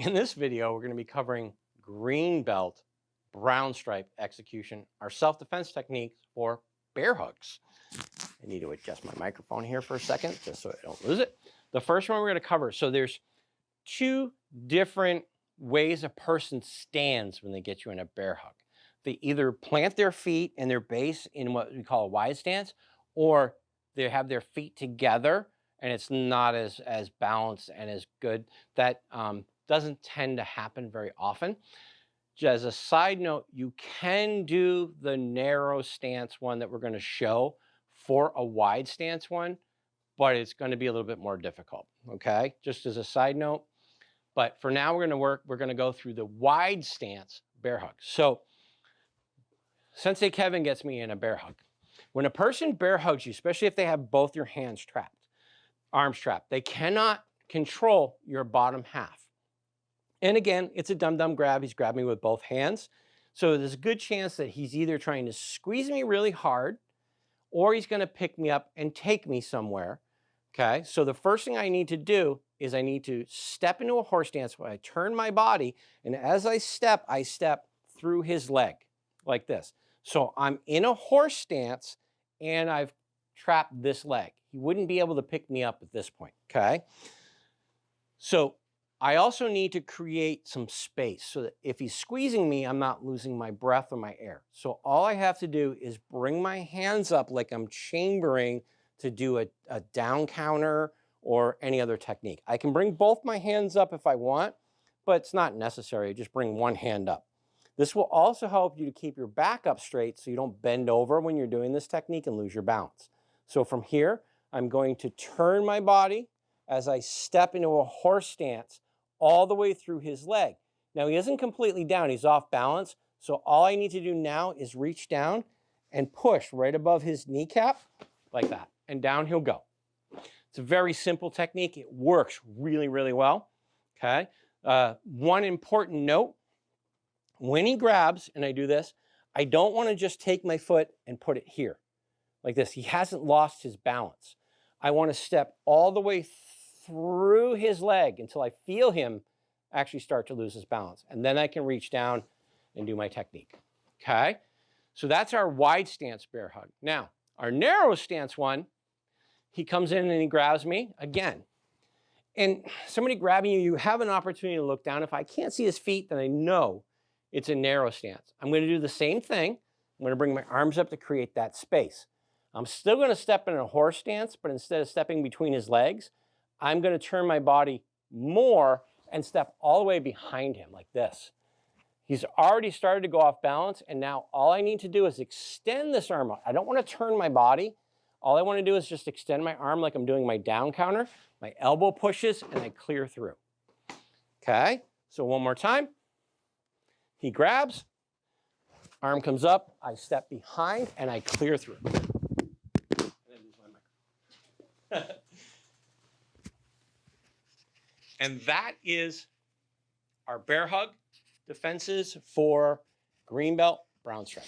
In this video, we're going to be covering green belt, brown stripe execution, our self-defense techniques for bear hugs. I need to adjust my microphone here for a second, just so I don't lose it. The first one we're going to cover, so there's two different ways a person stands when they get you in a bear hug. They either plant their feet and their base in what we call a wide stance, or they have their feet together and it's not as balanced and as good. That doesn't tend to happen very often. Just as a side note, you can do the narrow stance one that we're going to show for a wide stance one, but it's going to be a little bit more difficult, okay? Just as a side note. But for now, we're going to go through the wide stance bear hug. So Sensei Kevin gets me in a bear hug. When a person bear hugs you, especially if they have both your hands trapped, arms trapped, they cannot control your bottom half. And again, it's a dum-dum grab. He's grabbing me with both hands. So there's a good chance that he's either trying to squeeze me really hard or he's going to pick me up and take me somewhere. Okay, so the first thing I need to do is I need to step into a horse stance where I turn my body, and as I step through his leg like this. So I'm in a horse stance and I've trapped this leg. He wouldn't be able to pick me up at this point, okay? So I also need to create some space so that if he's squeezing me, I'm not losing my breath or my air. So all I have to do is bring my hands up like I'm chambering to do a down counter or any other technique. I can bring both my hands up if I want, but it's not necessary. Just bring one hand up. This will also help you to keep your back up straight so you don't bend over when you're doing this technique and lose your balance. So from here, I'm going to turn my body as I step into a horse stance all the way through his leg. Now he isn't completely down, he's off balance. So all I need to do now is reach down and push right above his kneecap like that. And down he'll go. It's a very simple technique. It works really, really well. Okay. One important note, when he grabs, and I do this, I don't want to just take my foot and put it here like this. He hasn't lost his balance. I want to step all the way through his leg until I feel him actually start to lose his balance. And then I can reach down and do my technique. Okay. So that's our wide stance bear hug. Now, our narrow stance one, he comes in and he grabs me again. And somebody grabbing you, you have an opportunity to look down. If I can't see his feet, then I know it's a narrow stance. I'm going to do the same thing. I'm going to bring my arms up to create that space. I'm still going to step in a horse stance, but instead of stepping between his legs, I'm going to turn my body more and step all the way behind him like this. He's already started to go off balance, and now all I need to do is extend this arm out. I don't want to turn my body. All I want to do is just extend my arm like I'm doing my down counter. My elbow pushes, and I clear through. Okay, so one more time. He grabs, arm comes up, I step behind, and I clear through. And I lose my microphone. And that is our bear hug defenses for green belt, brown stripe.